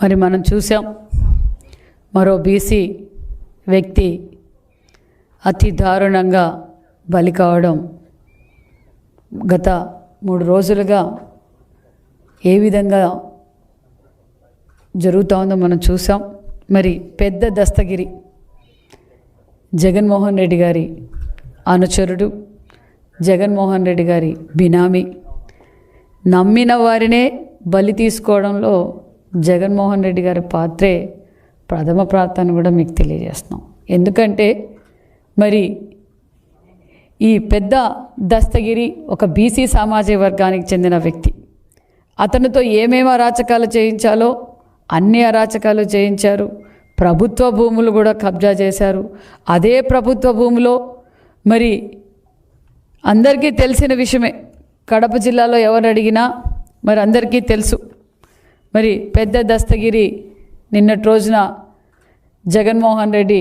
మరి మనం చూసాం మరో బీసీ వ్యక్తి అతి దారుణంగా బలి కావడం గత 3 రోజులుగా ఏ విధంగా జరుగుతూ ఉందో మనం చూసాం. మరి పెద్ద దస్తగిరి జగన్మోహన్ రెడ్డి గారి అనుచరుడు, జగన్మోహన్ రెడ్డి గారి బినామీ, నమ్మిన వారినే బలి తీసుకోవడంలో జగన్మోహన్ రెడ్డి గారి పాత్రే ప్రథమ ప్రార్థన కూడా మీకు తెలియజేస్తున్నాం. ఎందుకంటే మరి ఈ పెద్ద దస్తగిరి ఒక బీసీ సామాజిక వర్గానికి చెందిన వ్యక్తి. అతనితో ఏమేమి అరాచకాలు చేయించాలో అన్ని అరాచకాలు చేయించారు. ప్రభుత్వ భూములు కూడా కబ్జా చేశారు. అదే ప్రభుత్వ భూమిలో మరి అందరికీ తెలిసిన విషయమే, కడప జిల్లాలో ఎవరు అడిగినా మరి అందరికీ తెలుసు. మరి పెద్ద దస్తగిరి నిన్నటి రోజున జగన్మోహన్ రెడ్డి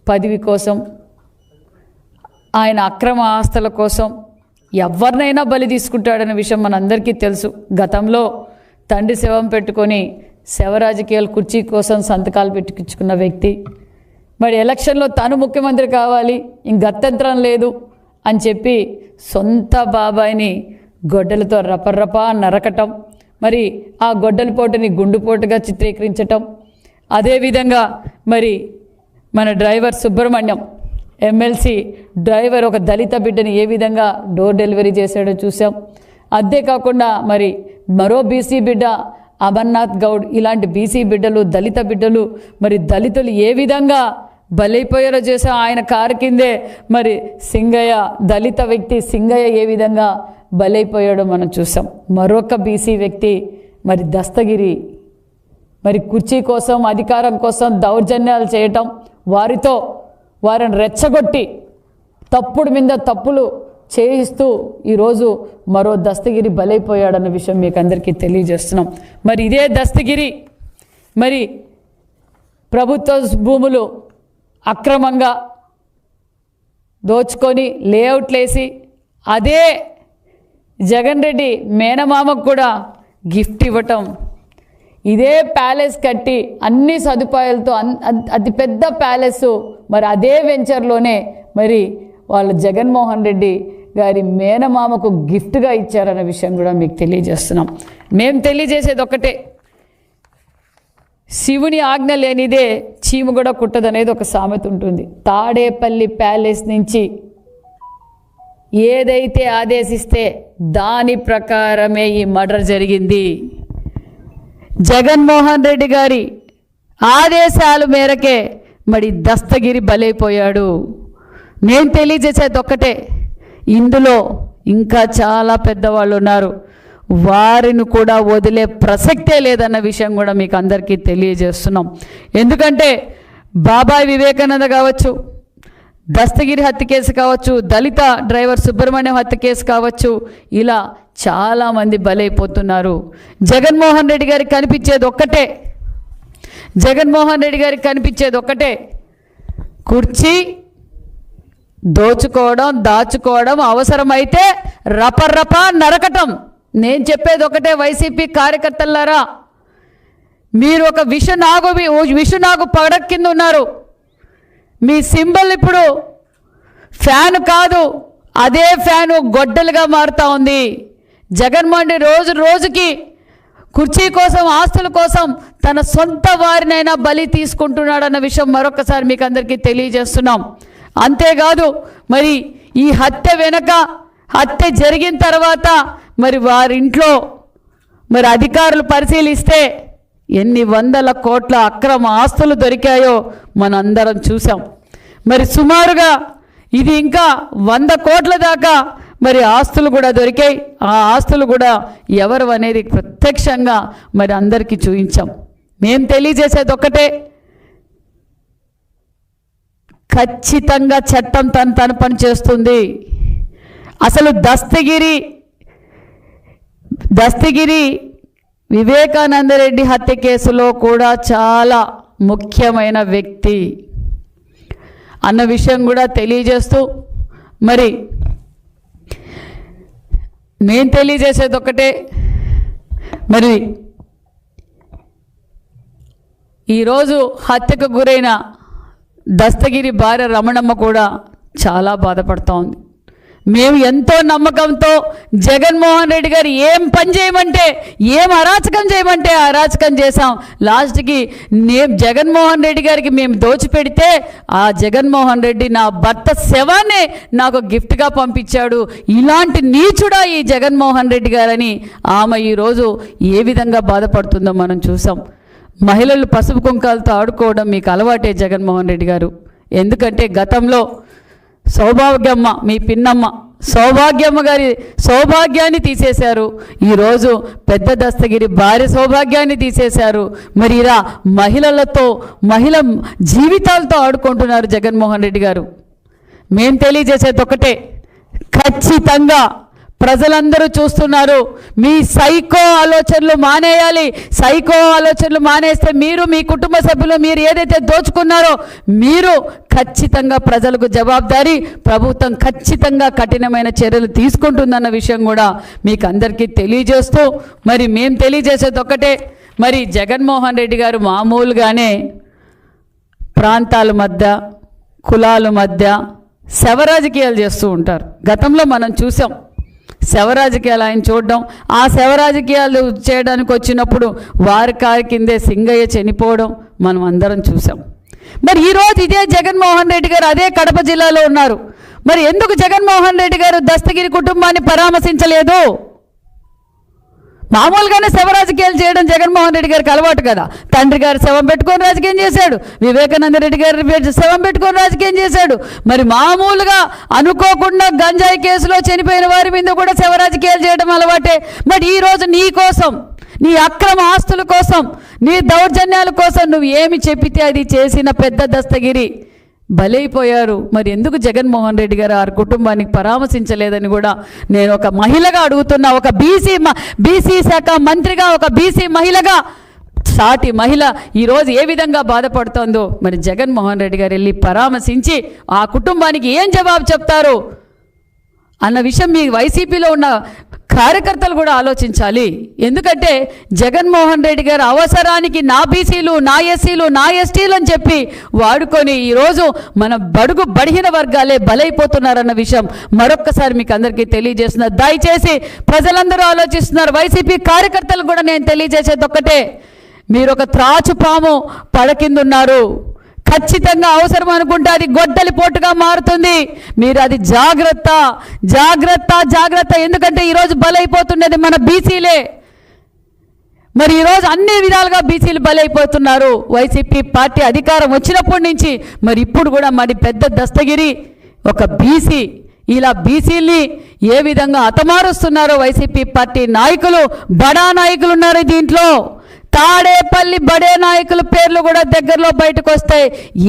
పదవి కోసం, ఆయన అక్రమ ఆస్తుల కోసం ఎవరినైనా బలి తీసుకుంటాడనే విషయం మనందరికీ తెలుసు. గతంలో తండ్రి శవం పెట్టుకొని శవ రాజకీయాల కుర్చీ కోసం సంతకాలు పెట్టించుకున్న వ్యక్తి. మరి ఎలక్షన్లో తాను ముఖ్యమంత్రి కావాలి, గత్యంతరం లేదు అని చెప్పి సొంత బాబాయిని గొడ్డలతో రపర్రపా నరకటం, మరి ఆ గొడ్డల పోటుని గుండుపోటుగా చిత్రీకరించటం. అదేవిధంగా మరి మన డ్రైవర్ సుబ్రహ్మణ్యం ఎమ్మెల్సీ డ్రైవర్ ఒక దళిత బిడ్డని ఏ విధంగా డోర్ డెలివరీ చేశాడో చూసాం. అంతేకాకుండా మరి మరో బీసీ బిడ్డ అమర్నాథ్ గౌడ్, ఇలాంటి బీసీ బిడ్డలు, దళిత బిడ్డలు, మరి దళితులు ఏ విధంగా బలైపోయారో చేసాం. ఆయన కారు కిందే మరి సింగయ్య, దళిత వ్యక్తి సింగయ్య ఏ విధంగా బలైపోయాడో మనం చూసాం. మరొక బీసీ వ్యక్తి మరి దస్తగిరి మరి కుర్చీ కోసం, అధికారం కోసం దౌర్జన్యాలు చేయటం, వారిని రెచ్చగొట్టి తప్పుడు మీద తప్పులు చేయిస్తూ ఈరోజు మరో దస్తగిరి బలైపోయాడన్న విషయం మీకు అందరికీ తెలియజేస్తున్నాం. మరి ఇదే దస్తగిరి మరి ప్రభుత్వ భూములు అక్రమంగా దోచుకొని లేఅవుట్లేసి అదే జగన్ రెడ్డి మేనమామకు కూడా గిఫ్ట్ ఇవ్వటం, ఇదే ప్యాలెస్ కట్టి అన్ని సదుపాయాలతో అతి పెద్ద ప్యాలెస్ మరి అదే వెంచర్లోనే మరి వాళ్ళు జగన్మోహన్ రెడ్డి గారి మేనమామకు గిఫ్ట్గా ఇచ్చారన్న విషయం కూడా మీకు తెలియజేస్తున్నాం. మేము తెలియజేసేది ఒక్కటే, శివుని ఆజ్ఞ లేనిదే చీము కూడా కుట్టదనేది ఒక సామెత ఉంటుంది. తాడేపల్లి ప్యాలెస్ నుంచి ఏదైతే ఆదేశిస్తే దాని ప్రకారమే ఈ మర్డర్ జరిగింది. జగన్మోహన్ రెడ్డి గారి ఆదేశాల మేరకే మరి దస్తగిరి బలైపోయాడు. నేను తెలియజేసేది ఒక్కటే, ఇందులో ఇంకా చాలా పెద్దవాళ్ళు ఉన్నారు, వారిని కూడా వదిలే ప్రసక్తే లేదన్న విషయం కూడా మీకు అందరికీ తెలియజేస్తున్నాం. ఎందుకంటే బాబాయ్ వివేకానంద కావచ్చు, దస్తగిరి హత్య కేసు కావచ్చు, దళిత డ్రైవర్ సుబ్రహ్మణ్యం హత్య కేసు కావచ్చు, ఇలా చాలామంది బలైపోతున్నారు. జగన్మోహన్ రెడ్డి గారికి కనిపించేది ఒక్కటే, కుర్చీ దోచుకోవడం, దాచుకోవడం, అవసరమైతే రపర్రపా నరకటం. నేను చెప్పేది ఒకటే, వైసీపీ కార్యకర్తలారా, మీరు ఒక విషనాగు పడక కింద ఉన్నారు. మీ సింబల్ ఇప్పుడు ఫ్యాన్ కాదు, అదే ఫ్యాను గొడ్డలుగా మారుతూ ఉంది. జగన్మోహన్ రెడ్డి రోజుకి కుర్చీ కోసం, ఆస్తుల కోసం తన సొంత వారినైనా బలి తీసుకుంటున్నాడన్న విషయం మరొకసారి మీకు అందరికీ తెలియజేస్తున్నాం. అంతేకాదు మరి ఈ హత్య జరిగిన తర్వాత మరి వారింట్లో మరి అధికారులు పరిశీలిస్తే ఎన్ని వందల కోట్ల అక్రమ ఆస్తులు దొరికాయో మనందరం చూసాం. మరి సుమారుగా ఇది ఇంకా 100 కోట్ల దాకా మరి ఆస్తులు కూడా దొరికాయి. ఆ ఆస్తులు కూడా ఎవరు అనేది ప్రత్యక్షంగా మరి అందరికీ చూపించాం. మేము తెలియజేసేది ఒక్కటే, ఖచ్చితంగా చట్టం తన పని చేస్తుంది. అసలు దస్తగిరి వివేకానందరెడ్డి హత్య కేసులో కూడా చాలా ముఖ్యమైన వ్యక్తి అన్న విషయం కూడా తెలియజేస్తూ మరి నేను తెలియజేసేది ఒకటే, మరి ఈరోజు హత్యకు గురైన దస్తగిరి భార్య రమణమ్మ కూడా చాలా బాధపడుతూ ఉంది. మేము ఎంతో నమ్మకంతో జగన్మోహన్ రెడ్డి గారు ఏం పని చేయమంటే, ఏం అరాచకం చేయమంటే అరాచకం చేశాం. లాస్ట్కి జగన్మోహన్ రెడ్డి గారికి మేము దోచిపెడితే ఆ జగన్మోహన్ రెడ్డి నా భర్త శవాన్ని నాకు గిఫ్ట్గా పంపించాడు. ఇలాంటి నీచుడా ఈ జగన్మోహన్ రెడ్డి గారని ఆమె ఈరోజు ఏ విధంగా బాధపడుతుందో మనం చూసాం. మహిళలు పసుపు కుంకాలతో ఆడుకోవడం మీకు అలవాటే జగన్మోహన్ రెడ్డి గారు. ఎందుకంటే గతంలో సౌభాగ్యమ్మ, మీ పిన్నమ్మ సౌభాగ్యమ్మ గారి సౌభాగ్యాన్ని తీసేశారు. ఈరోజు పెద్ద దస్తగిరి భార్య సౌభాగ్యాన్ని తీసేశారు. మరి ఇలా మహిళ జీవితాలతో ఆడుకుంటున్నారు జగన్మోహన్ రెడ్డి గారు. మేం తెలియజేసేది ఒకటే, ఖచ్చితంగా ప్రజలందరూ చూస్తున్నారు. మీ సైకో ఆలోచనలు మానేయాలి. సైకో ఆలోచనలు మానేస్తే మీరు, మీ కుటుంబ సభ్యులు, మీరు ఏదైతే దోచుకున్నారో మీరు ఖచ్చితంగా ప్రజలకు జవాబుదారీ. ప్రభుత్వం ఖచ్చితంగా కఠినమైన చర్యలు తీసుకుంటుందన్న విషయం కూడా మీకు అందరికీ తెలియజేస్తూ, మరి మేము తెలియజేసేది ఒకటే, మరి జగన్మోహన్ రెడ్డి గారు మామూలుగానే ప్రాంతాల మధ్య, కులాల మధ్య శవ రాజకీయాలు చేస్తూ ఉంటారు. గతంలో మనం చూసాం శవరాజకీయాలు ఆయన చూడడం, ఆ శవరాజకీయాలు చేయడానికి వచ్చినప్పుడు వారి కారు కిందే సింగయ్య చనిపోవడం మనం అందరం చూసాం. మరి ఈరోజు ఇదే జగన్మోహన్ రెడ్డి గారు అదే కడప జిల్లాలో ఉన్నారు. మరి ఎందుకు జగన్మోహన్ రెడ్డి గారు దస్తగిరి కుటుంబాన్ని పరామర్శించలేదు? మామూలుగానే శవరాజకీయాలు చేయడం జగన్మోహన్ రెడ్డి గారికి అలవాటు కదా. తండ్రి గారు శవం పెట్టుకొని రాజకీయం చేశాడు, వివేకానంద రెడ్డి గారి శవం పెట్టుకొని రాజకీయం చేశాడు. మరి మామూలుగా అనుకోకుండా గంజాయి కేసులో చనిపోయిన వారి మీద కూడా శవరాజకీయాలు చేయడం అలవాటే. మరి ఈరోజు నీ కోసం, నీ అక్రమ ఆస్తుల కోసం, నీ దౌర్జన్యాల కోసం నువ్వు ఏమి చెప్పితే అది చేసిన పెద్ద దస్తగిరి బలైపోయారు. మరి ఎందుకు జగన్మోహన్ రెడ్డి గారు ఆ కుటుంబానికి పరామర్శించలేదని కూడా నేను ఒక మహిళగా అడుగుతున్నా. ఒక బీసీ శాఖ మంత్రిగా, ఒక బీసీ మహిళగా, సాటి మహిళ ఈరోజు ఏ విధంగా బాధపడుతోందో మరి జగన్మోహన్ రెడ్డి గారు వెళ్ళి పరామర్శించి ఆ కుటుంబానికి ఏం జవాబు చెప్తారు అన్న విషయం మీ వైసీపీలో ఉన్న కార్యకర్తలు కూడా ఆలోచించాలి. ఎందుకంటే జగన్మోహన్ రెడ్డి గారు అవసరానికి నా బీసీలు, నా ఎస్సీలు, నా ఎస్టీలు అని చెప్పి వాడుకొని ఈరోజు మన బలహీన వర్గాలే బలైపోతున్నారన్న విషయం మరొక్కసారి మీకు అందరికీ తెలియజేస్తున్నారు. దయచేసి ప్రజలందరూ ఆలోచిస్తున్నారు. వైసీపీ కార్యకర్తలు కూడా నేను తెలియజేసేది ఒక్కటే, మీరు ఒక త్రాచుపాము పడకిందున్నారు. ఖచ్చితంగా అవసరం అనుకుంటే అది గొడ్డలి పోటుగా మారుతుంది. మీరు అది జాగ్రత్త జాగ్రత్త జాగ్రత్త. ఎందుకంటే ఈరోజు బలైపోతున్నది మన బీసీలే. మరి ఈరోజు అన్ని విధాలుగా బీసీలు బలైపోతున్నారు. వైసీపీ పార్టీ అధికారం వచ్చినప్పటి నుంచి మరి ఇప్పుడు కూడా మరి పెద్ద దస్తగిరి ఒక బీసీ. ఇలా బీసీల్ని ఏ విధంగా హతమారుస్తున్నారో వైసీపీ పార్టీ నాయకులు, బడా నాయకులు ఉన్నారు దీంట్లో. తాడేపల్లి బడే నాయకుల పేర్లు కూడా దగ్గరలో బయటకు వస్తాయి.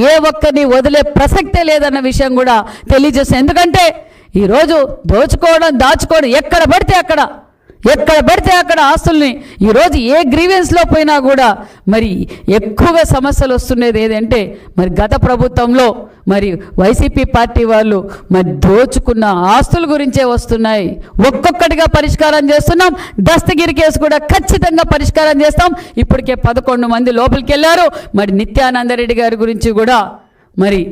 ఏ ఒక్కరిని వదిలే ప్రసక్తే లేదన్న విషయం కూడా తెలియజేస్తాం. ఎందుకంటే ఈరోజు దోచుకోవడం, దాచుకోవడం ఎక్కడ పడితే అక్కడ ఆస్తుల్ని ఈరోజు ఏ గ్రీవెన్స్లో పోయినా కూడా మరి ఎక్కువగా సమస్యలు వస్తున్నది ఏదంటే మరి గత ప్రభుత్వంలో మరి వైసీపీ పార్టీ వాళ్ళు మరి దోచుకున్న ఆస్తుల గురించే వస్తున్నాయి. ఒక్కొక్కటిగా పరిష్కారం చేస్తున్నాం. దస్తగిరి కేసు కూడా ఖచ్చితంగా పరిష్కారం చేస్తాం. ఇప్పటికే 11 మంది లోపలికి వెళ్ళారు. మరి నిత్యానందరెడ్డి గారి గురించి కూడా మరి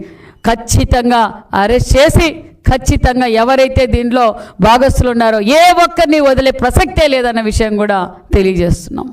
ఖచ్చితంగా అరెస్ట్ చేసి ఖచ్చితంగా ఎవరైతే దీనిలో భాగస్తులు ఉన్నారో ఏ ఒక్కరిని వదిలే ప్రసక్తే లేదన్న విషయం కూడా తెలియజేస్తున్నాం.